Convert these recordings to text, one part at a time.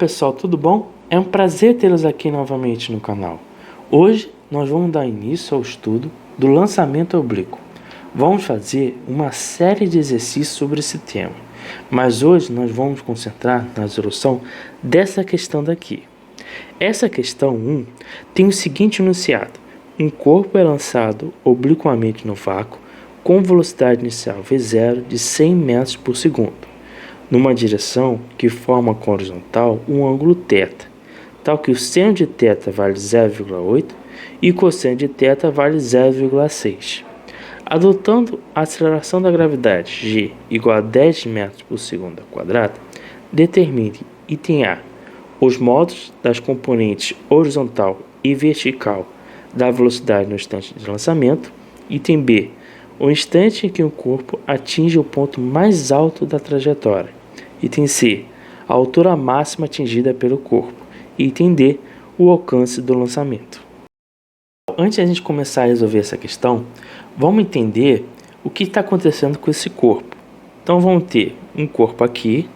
Pessoal, tudo bom? É um prazer tê-los aqui novamente no canal. Hoje nós vamos dar início ao estudo do lançamento oblíquo. Vamos fazer uma série de exercícios sobre esse tema, mas hoje nós vamos concentrar na resolução dessa questão daqui. Essa questão 1 tem o seguinte enunciado: um corpo é lançado obliquamente no vácuo com velocidade inicial v0 de 100 metros por segundo. Numa direção que forma com a horizontal um ângulo θ, tal que o seno de θ vale 0,8 e o cosseno de θ vale 0,6. Adotando a aceleração da gravidade g igual a 10 metros por segundo ao quadrado, determine, item A, os modos das componentes horizontal e vertical da velocidade no instante de lançamento, item B, o instante em que o corpo atinge o ponto mais alto da trajetória, item C, a altura máxima atingida pelo corpo, item D, o alcance do lançamento. Antes de a gente começar a resolver essa questão, vamos entender o que está acontecendo com esse corpo. Então vamos ter um corpo aqui,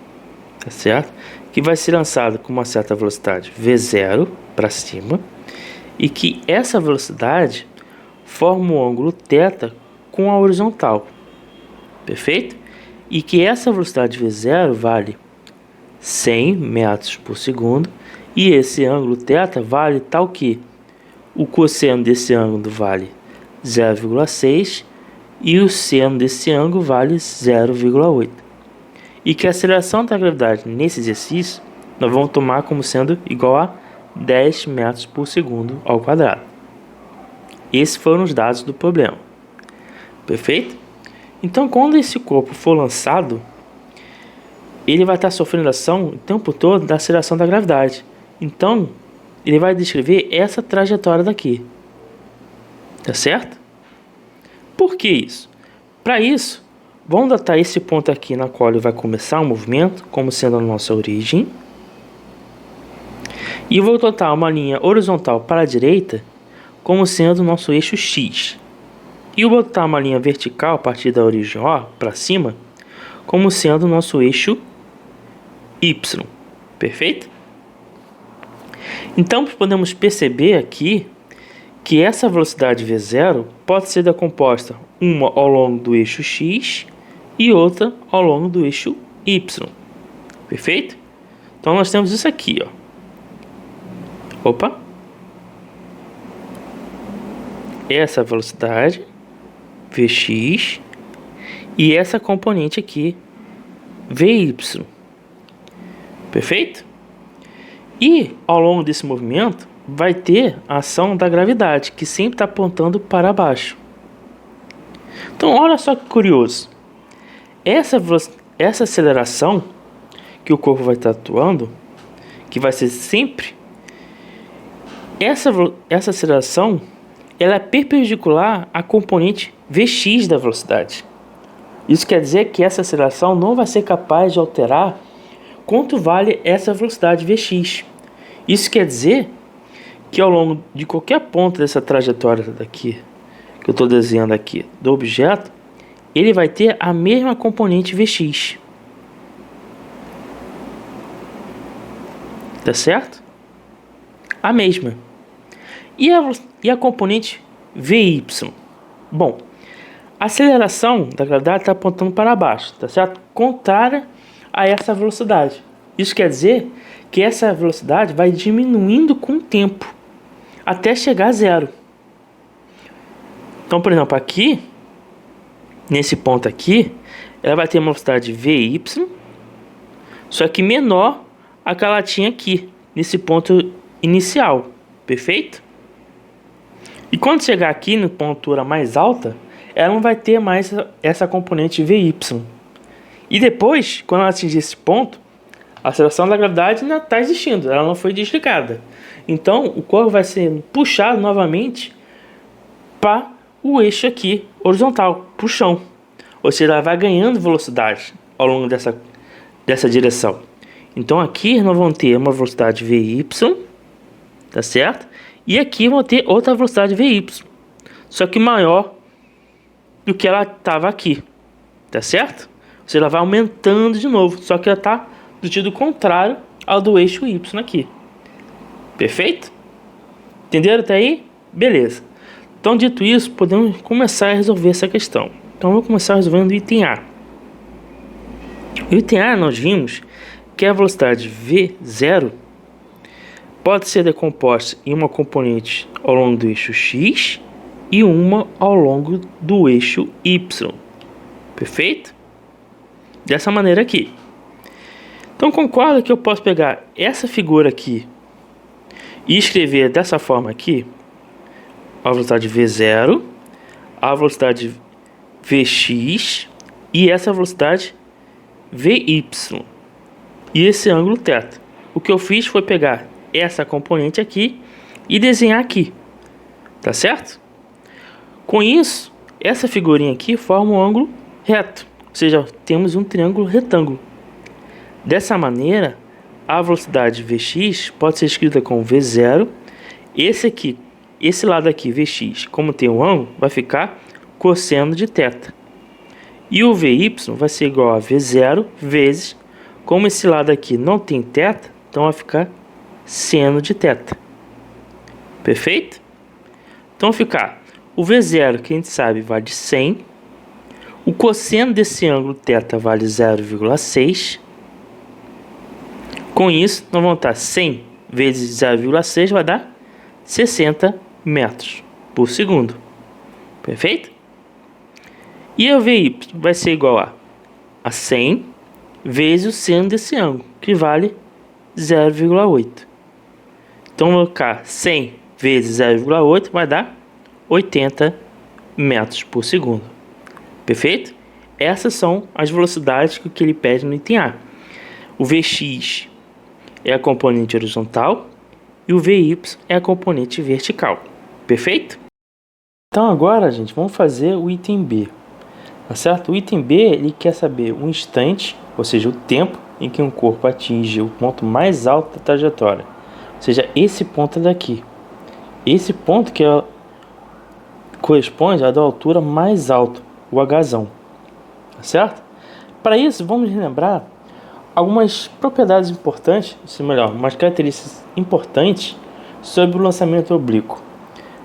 tá certo? Que vai ser lançado com uma certa velocidade v0 para cima, e que essa velocidade forma um ângulo θ com a horizontal, perfeito? E que essa velocidade v0 vale 100 metros por segundo, e esse ângulo θ vale tal que o cosseno desse ângulo vale 0,6 e o seno desse ângulo vale 0,8. E que a aceleração da gravidade nesse exercício nós vamos tomar como sendo igual a 10 metros por segundo ao quadrado. Esses foram os dados do problema. Perfeito? Então, quando esse corpo for lançado, ele vai estar sofrendo ação o tempo todo da aceleração da gravidade. Então, ele vai descrever essa trajetória daqui. Tá certo? Por que isso? Para isso, vamos datar esse ponto aqui na qual ele vai começar o movimento, como sendo a nossa origem. E vou datar uma linha horizontal para a direita, como sendo o nosso eixo X. E eu vou botar uma linha vertical a partir da origem O para cima, como sendo o nosso eixo Y. Perfeito? Então, podemos perceber aqui que essa velocidade v0 pode ser decomposta uma ao longo do eixo X e outra ao longo do eixo Y. Perfeito? Então, nós temos isso aqui, ó. Opa! Essa velocidade Vx e essa componente aqui Vy. Perfeito? E ao longo desse movimento vai ter a ação da gravidade, que sempre está apontando para baixo. Então olha só que curioso, essa aceleração que o corpo vai estar atuando, que vai ser sempre essa aceleração, ela é perpendicular à componente Vx da velocidade. Isso quer dizer que essa aceleração não vai ser capaz de alterar quanto vale essa velocidade Vx. Isso quer dizer que ao longo de qualquer ponto dessa trajetória daqui, que eu estou desenhando aqui, do objeto, ele vai ter a mesma componente Vx. Tá certo? A mesma. E a componente Vy? Bom, a aceleração da gravidade está apontando para baixo, tá certo? Contrária a essa velocidade. Isso quer dizer que essa velocidade vai diminuindo com o tempo, até chegar a zero. Então, por exemplo, aqui, nesse ponto aqui, ela vai ter uma velocidade Vy, só que menor a que ela tinha aqui, nesse ponto inicial. Perfeito? E quando chegar aqui na altura mais alta, ela não vai ter mais essa componente Vy. E depois, quando ela atingir esse ponto, a aceleração da gravidade ainda está existindo, ela não foi desligada. Então, o corpo vai ser puxado novamente para o eixo aqui, horizontal, para o chão. Ou seja, ela vai ganhando velocidade ao longo dessa direção. Então, aqui nós vamos ter uma velocidade Vy, tá certo? E aqui vamos ter outra velocidade Vy, só que maior do que ela estava aqui, tá certo? Ou seja, ela vai aumentando de novo, só que ela está do sentido contrário ao do eixo Y aqui. Perfeito? Entenderam até aí? Beleza. Então, dito isso, podemos começar a resolver essa questão. Então, vou começar resolvendo o item A. O item A, nós vimos que a velocidade V0 pode ser decomposta em uma componente ao longo do eixo X e uma ao longo do eixo Y. Perfeito? Dessa maneira aqui. Então, concorda que eu posso pegar essa figura aqui e escrever dessa forma aqui: a velocidade V0, a velocidade Vx e essa velocidade Vy e esse ângulo θ. O que eu fiz foi pegar essa componente aqui e desenhar aqui, tá certo? Com isso, essa figurinha aqui forma um ângulo reto, ou seja, temos um triângulo retângulo. Dessa maneira, a velocidade Vx pode ser escrita como V0. Esse lado aqui, Vx, como tem um ângulo, vai ficar cosseno de θ. E o Vy vai ser igual a V0 vezes, como esse lado aqui não tem θ, então vai ficar seno de θ. Perfeito? Então vai ficar o V0, que a gente sabe, vale 100. O cosseno desse ângulo θ vale 0,6. Com isso, nós vamos estar 100 vezes 0,6 vai dar 60 metros por segundo. Perfeito? E o Vy vai ser igual a 100 vezes o seno desse ângulo, que vale 0,8. Então, vou colocar 100 vezes 0,8 vai dar 80 metros por segundo. Perfeito? Essas são as velocidades que ele pede no item A. O Vx é a componente horizontal e o Vy é a componente vertical. Perfeito? Então agora, gente, vamos fazer o item B. Tá certo? O item B, ele quer saber um instante, ou seja, o tempo em que um corpo atinge o ponto mais alto da trajetória. Ou seja, esse ponto daqui. Esse ponto que corresponde à da altura mais alta, o Hzão. Tá certo? Para isso, vamos lembrar algumas propriedades importantes, ou melhor, umas características importantes sobre o lançamento oblíquo.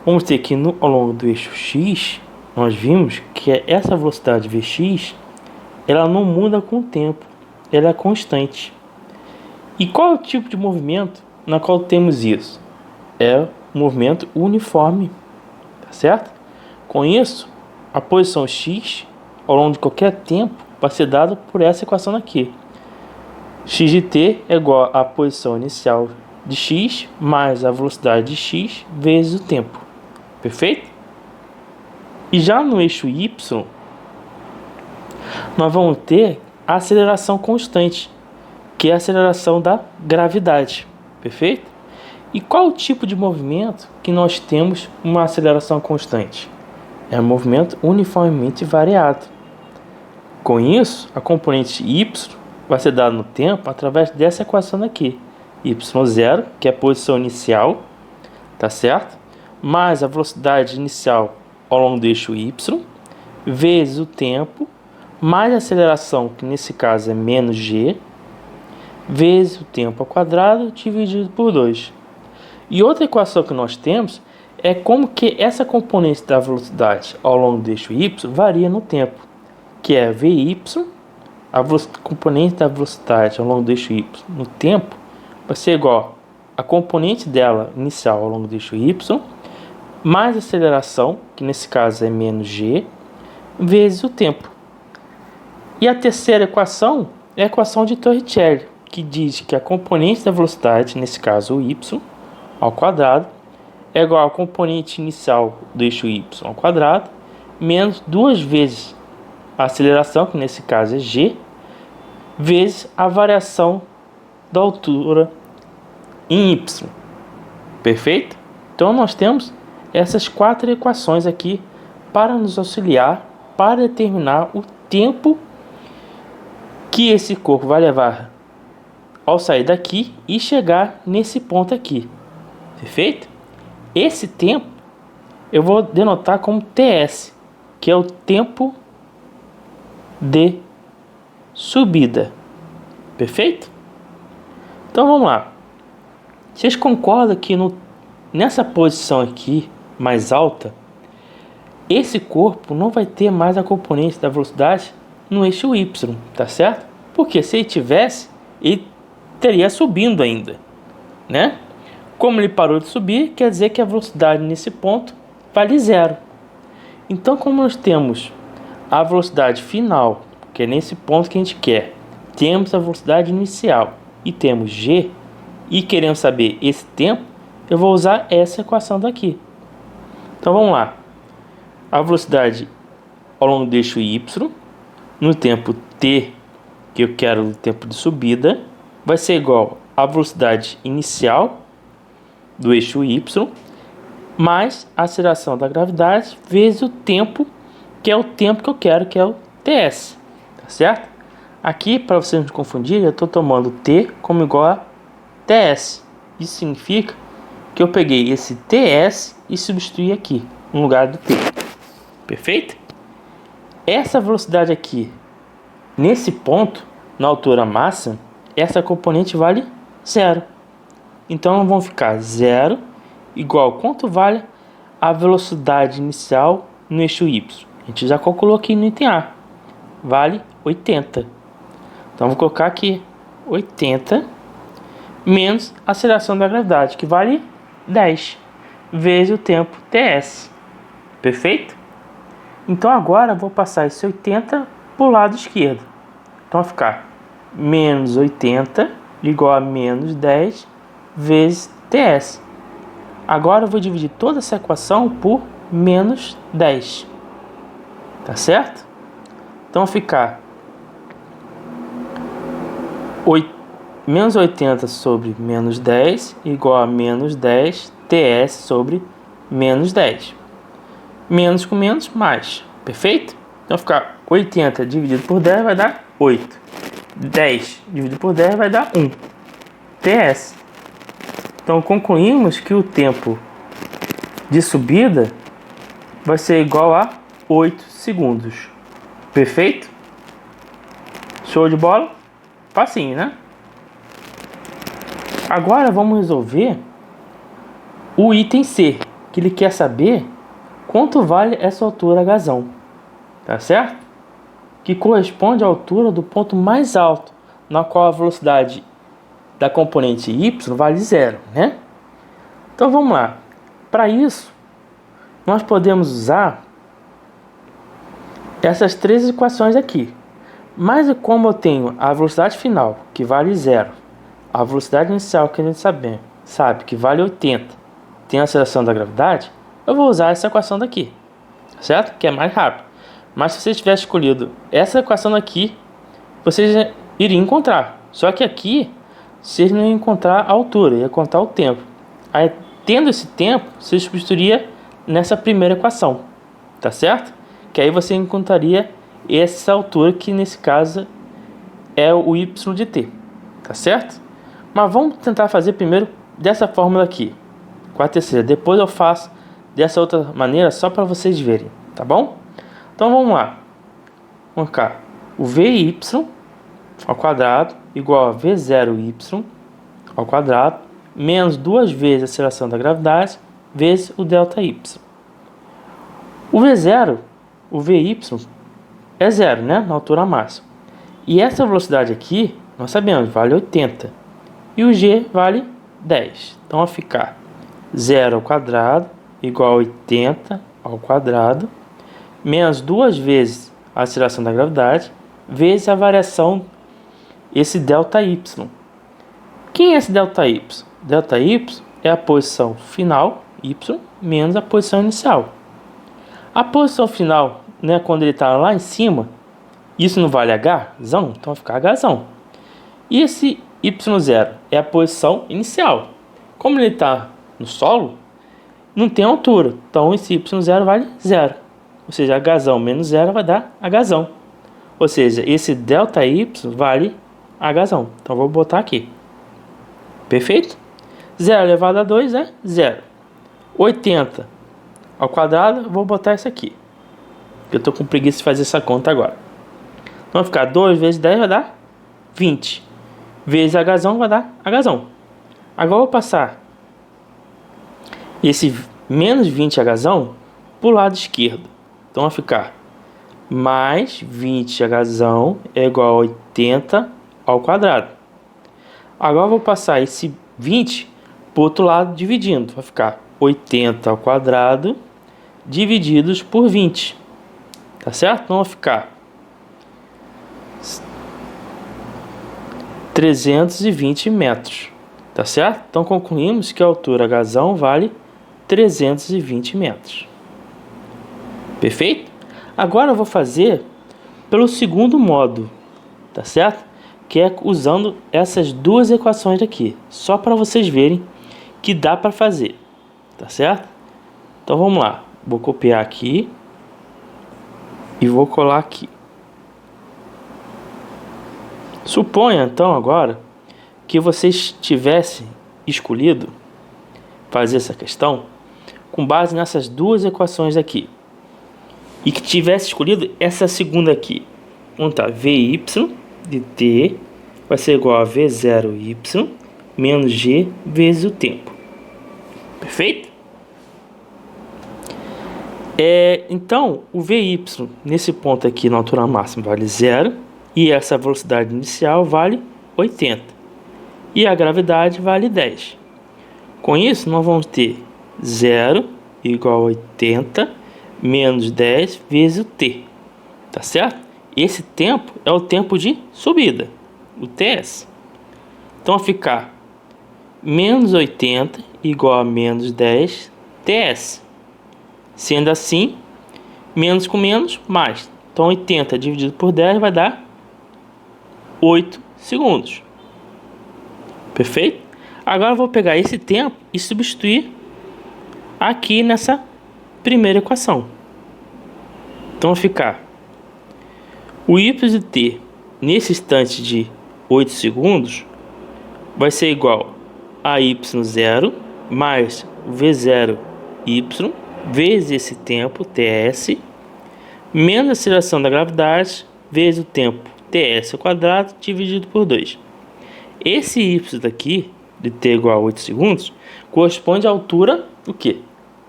Vamos ter que ao longo do eixo X, nós vimos que essa velocidade Vx, ela não muda com o tempo, ela é constante. E qual é o tipo de movimento na qual temos isso? É o movimento uniforme, tá certo? Com isso, a posição x ao longo de qualquer tempo vai ser dada por essa equação aqui. X de t é igual à posição inicial de x mais a velocidade de x vezes o tempo. Perfeito? E já no eixo y, nós vamos ter a aceleração constante, que é a aceleração da gravidade. Perfeito? E qual o tipo de movimento que nós temos uma aceleração constante? É um movimento uniformemente variado. Com isso, a componente y vai ser dada no tempo através dessa equação aqui. y0, que é a posição inicial, tá certo? Mais a velocidade inicial ao longo do eixo y, vezes o tempo, mais a aceleração, que nesse caso é menos g, vezes o tempo ao quadrado, dividido por 2. E outra equação que nós temos é como que essa componente da velocidade ao longo do eixo y varia no tempo, que é Vy, a componente da velocidade ao longo do eixo y no tempo, vai ser igual a componente dela inicial ao longo do eixo y, mais a aceleração, que nesse caso é menos g, vezes o tempo. E a terceira equação é a equação de Torricelli, que diz que a componente da velocidade, nesse caso o y, ao quadrado, é igual à componente inicial do eixo y ao quadrado, menos 2 vezes a aceleração, que nesse caso é g, vezes a variação da altura em y. Perfeito? Então nós temos essas 4 equações aqui para nos auxiliar para determinar o tempo que esse corpo vai levar ao sair daqui e chegar nesse ponto aqui. Perfeito? Esse tempo eu vou denotar como TS, que é o tempo de subida. Perfeito? Então vamos lá. Vocês concordam que nessa posição aqui, mais alta, esse corpo não vai ter mais a componente da velocidade no eixo Y, tá certo? Porque se ele tivesse, ele teria subindo ainda, né? Como ele parou de subir, quer dizer que a velocidade nesse ponto vale zero. Então, como nós temos a velocidade final, que é nesse ponto que a gente quer, temos a velocidade inicial e temos g, e queremos saber esse tempo, eu vou usar essa equação daqui. Então vamos lá. A velocidade ao longo do eixo y, no tempo t, que eu quero no tempo de subida, vai ser igual à velocidade inicial do eixo y, mais a aceleração da gravidade, vezes o tempo, que é o tempo que eu quero, que é o ts. Tá certo? Aqui, para vocês não se confundirem, eu estou tomando t como igual a ts. Isso significa que eu peguei esse ts e substituí aqui, no lugar do t. Perfeito? Essa velocidade aqui, nesse ponto, na altura máxima, essa componente vale zero. Então vão ficar zero igual quanto vale a velocidade inicial no eixo y. A gente já calculou aqui no item A. Vale 80. Então vou colocar aqui 80 menos a aceleração da gravidade, que vale 10 vezes o tempo ts. Perfeito? Então agora eu vou passar esse 80 para o lado esquerdo. Então vai ficar menos 80 igual a menos 10 vezes ts. Agora eu vou dividir toda essa equação por menos 10. Tá certo? Então vai ficar menos 80 sobre menos 10 igual a menos 10 ts sobre menos 10. Menos com menos, mais. Perfeito? Então vai ficar 80 dividido por 10 vai dar 8. 10 dividido por 10 vai dar 1. ts. Então concluímos que o tempo de subida vai ser igual a 8 segundos. Perfeito? Show de bola? Facinho, né? Agora vamos resolver o item C, que ele quer saber quanto vale essa altura H, tá certo? Que corresponde à altura do ponto mais alto, na qual a velocidade da componente y vale zero, né? Então vamos lá. Para isso, nós podemos usar essas três equações aqui. Mas como eu tenho a velocidade final, que vale zero, a velocidade inicial, que a gente sabe que vale 80, tem a aceleração da gravidade, eu vou usar essa equação daqui, certo? Que é mais rápido. Mas se você tivesse escolhido essa equação daqui, vocês iriam encontrar. Só que aqui, vocês não iam encontrar a altura, ia contar o tempo. Aí, tendo esse tempo, você substituiria nessa primeira equação, tá certo? Que aí você encontraria essa altura, que nesse caso é o y de t, tá certo? Mas vamos tentar fazer primeiro dessa fórmula aqui, com a terceira. Depois eu faço dessa outra maneira, só para vocês verem, tá bom? Então vamos lá. Vamos colocar o vy ao quadrado igual a v0y ao quadrado menos 2 vezes a aceleração da gravidade vezes o ΔY. O v0, o vy é zero, né? Na altura máxima. E essa velocidade aqui, nós sabemos, vale 80. E o g vale 10. Então vai ficar 0 ao quadrado igual a 80 ao quadrado menos 2 vezes a aceleração da gravidade vezes a variação, esse ΔY. Quem é esse ΔY? ΔY é a posição final, y, menos a posição inicial. A posição final, né, quando ele está lá em cima, isso não vale H? Então vai ficar H. E esse Y0 é a posição inicial. Como ele está no solo, não tem altura. Então esse Y0 vale 0. Ou seja, H menos 0 vai dar H. Ou seja, esse ΔY vale H. Então vou botar aqui. Perfeito? 0 elevado a 2 é 0. 80 ao quadrado, vou botar isso aqui. Eu estou com preguiça de fazer essa conta agora. Então vai ficar 2 vezes 10 vai dar 20. vezes Hzão vai dar Hzão. Agora eu vou passar esse menos 20Hzão para o lado esquerdo. Então vai ficar mais 20Hzão é igual a 80 ao quadrado. Agora eu vou passar esse 20 para o outro lado dividindo. Vai ficar 80 ao quadrado divididos por 20. Tá certo? Então vai ficar 320 metros. Tá certo? Então concluímos que a altura Hzão vale 320 metros. Perfeito? Agora eu vou fazer pelo segundo modo, tá certo? Que é usando essas duas equações aqui, só para vocês verem que dá para fazer, tá certo? Então vamos lá, vou copiar aqui e vou colar aqui. Suponha então agora que vocês tivessem escolhido fazer essa questão com base nessas duas equações aqui e que tivesse escolhido essa segunda aqui. Então tá, Vy de t vai ser igual a V0y menos g vezes o tempo. Perfeito? Então, o Vy nesse ponto aqui na altura máxima vale 0 e essa velocidade inicial vale 80 e a gravidade vale 10. Com isso, nós vamos ter 0 igual a 80 menos 10 vezes o t, tá certo? Esse tempo é o tempo de subida, o ts. Então vai ficar menos 80 igual a menos 10 ts. Sendo assim, menos com menos, mais. Então 80 dividido por 10 vai dar 8 segundos. Perfeito? Agora eu vou pegar esse tempo e substituir aqui nessa primeira equação. Então vai ficar o y de t nesse instante de 8 segundos vai ser igual a y0 mais v0y vezes esse tempo ts menos a aceleração da gravidade vezes o tempo ts ao quadrado dividido por 2. Esse y daqui de t igual a 8 segundos corresponde à altura do que?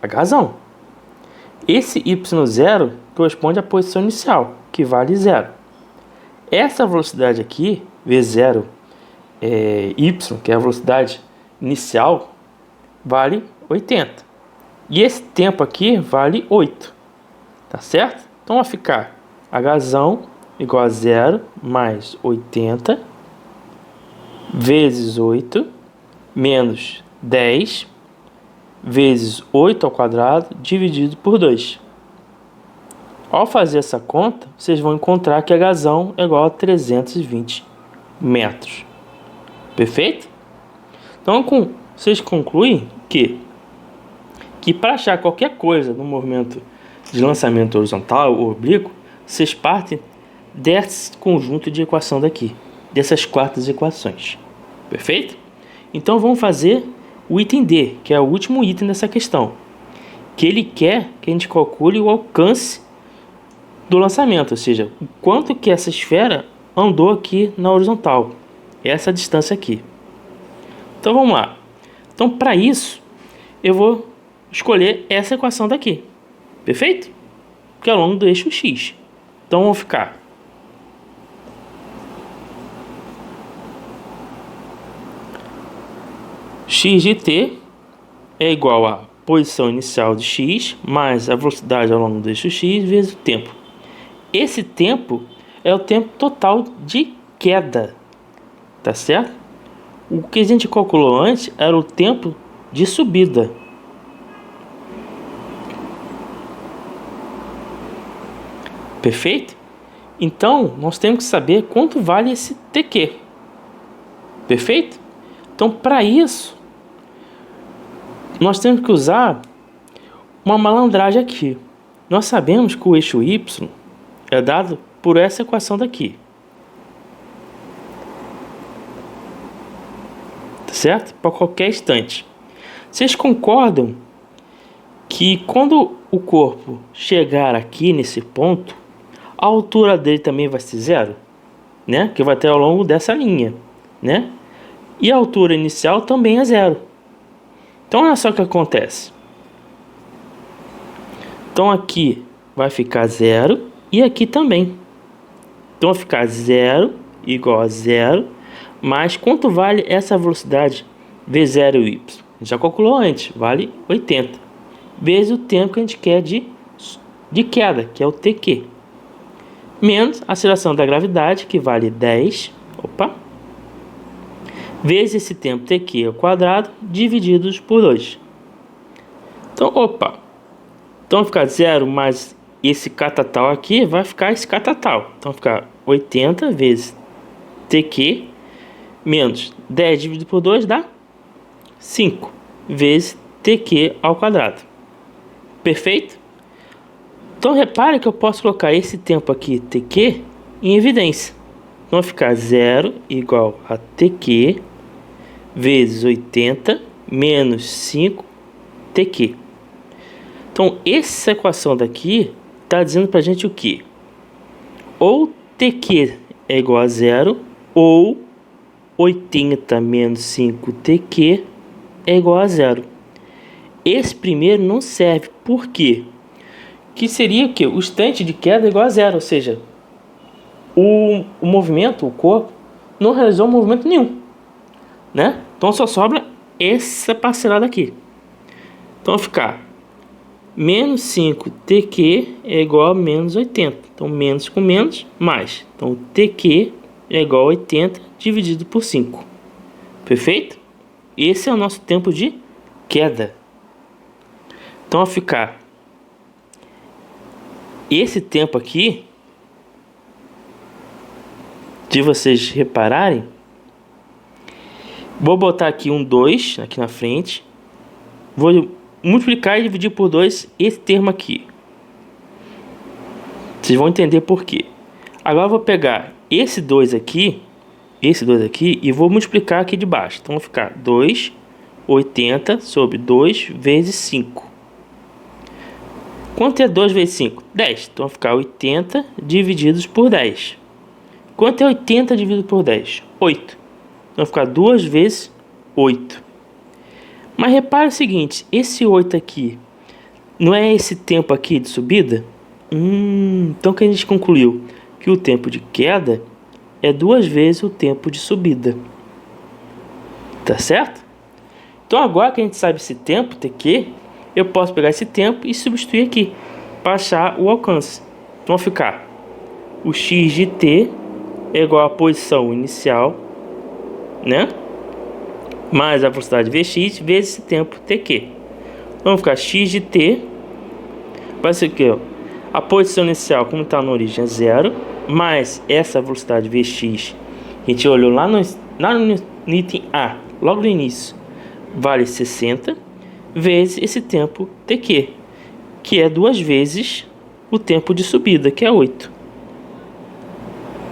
Hzão. Esse y0 corresponde à posição inicial, que vale 0. Essa velocidade aqui, v0 y, que é a velocidade inicial, vale 80. E esse tempo aqui vale 8. Tá certo? Então vai ficar Hzão igual a 0 mais 80 vezes 8 menos 10 vezes 8 ao quadrado dividido por 2. Ao fazer essa conta, vocês vão encontrar que Hzão é igual a 320 metros. Perfeito? Então, vocês concluem que para achar qualquer coisa no movimento de lançamento horizontal ou oblíquo, vocês partem desse conjunto de equação daqui, dessas quatro equações. Perfeito? Então vamos fazer o item D, que é o último item dessa questão, que ele quer que a gente calcule o alcance do lançamento, ou seja, o quanto que essa esfera andou aqui na horizontal, essa distância aqui. Então vamos lá. Então para isso eu vou escolher essa equação daqui, perfeito? Que é ao longo do eixo X. Então vamos ficar x de t é igual a posição inicial de x mais a velocidade ao longo do eixo x vezes o tempo. Esse tempo é o tempo total de queda, tá certo? O que a gente calculou antes era o tempo de subida. Perfeito? Então, nós temos que saber quanto vale esse TQ. Perfeito? Então, para isso, nós temos que usar uma malandragem aqui. Nós sabemos que o eixo Y é dado por essa equação daqui. Tá certo? Para qualquer instante. Vocês concordam que quando o corpo chegar aqui nesse ponto, a altura dele também vai ser 0? Né? Que vai ter ao longo dessa linha. né? E a altura inicial também é 0. Então olha só o que acontece. Então aqui vai ficar 0 e aqui também. Então vai ficar 0 igual a 0, mas quanto vale essa velocidade v0y? A gente já calculou antes, vale 80. Vezes o tempo que a gente quer de queda, que é o tq. Menos a aceleração da gravidade, que vale 10. Vezes esse tempo tq ao quadrado, divididos por 2. Então, então vai ficar 0 mais esse catatal aqui, vai ficar esse catatal. Então vai ficar 80 vezes tq menos 10 dividido por 2 dá 5 vezes tq ao quadrado. Perfeito? Então repare que eu posso colocar esse tempo aqui, tq, em evidência. Então vai ficar 0 igual a tq vezes 80 menos 5 tq. Então essa equação daqui está dizendo para a gente o que? Ou tq é igual a 0, ou 80 menos 5 tq é igual a 0. Esse primeiro não serve, por quê? Que seria o que? O instante de queda é igual a 0, ou seja, o movimento, o corpo, não realizou movimento nenhum, né? Então só sobra essa parcelada aqui. Então vai ficar menos 5 tq é igual a menos 80. Então menos com menos, mais. Então tq é igual a 80 dividido por 5. Perfeito? Esse é o nosso tempo de queda. Então vai ficar esse tempo aqui, de vocês repararem, vou botar aqui um 2 aqui na frente, vou multiplicar e dividir por 2 esse termo aqui. Vocês vão entender por quê. Agora eu vou pegar esse 2 aqui, e vou multiplicar aqui de baixo. Então vai ficar 2, 80 sobre 2 vezes 5. Quanto é 2 vezes 5? 10. Então vai ficar 80 divididos por 10. Quanto é 80 dividido por 10? 8. Então vai ficar 2 vezes 8. Mas repare o seguinte, esse 8 aqui, não é esse tempo aqui de subida? Então que a gente concluiu que o tempo de queda é 2 vezes o tempo de subida. Tá certo? Então agora que a gente sabe esse tempo, tq, eu posso pegar esse tempo e substituir aqui, para achar o alcance. Então vai ficar o x de t é igual à posição inicial, né? Mais a velocidade vx vezes esse tempo tq. Então vai ficar x de t, vai ser o que? A posição inicial, como está na origem, é 0, mais essa velocidade vx, que a gente olhou lá no item A, logo no início, vale 60, vezes esse tempo tq, que é 2 vezes o tempo de subida, que é 8.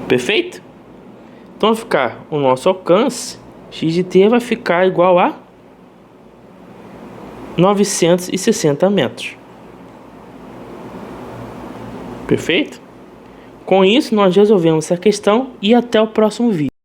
Perfeito? Então vai ficar o nosso alcance, x de t vai ficar igual a 960 metros. Perfeito? Com isso nós resolvemos essa questão e até o próximo vídeo.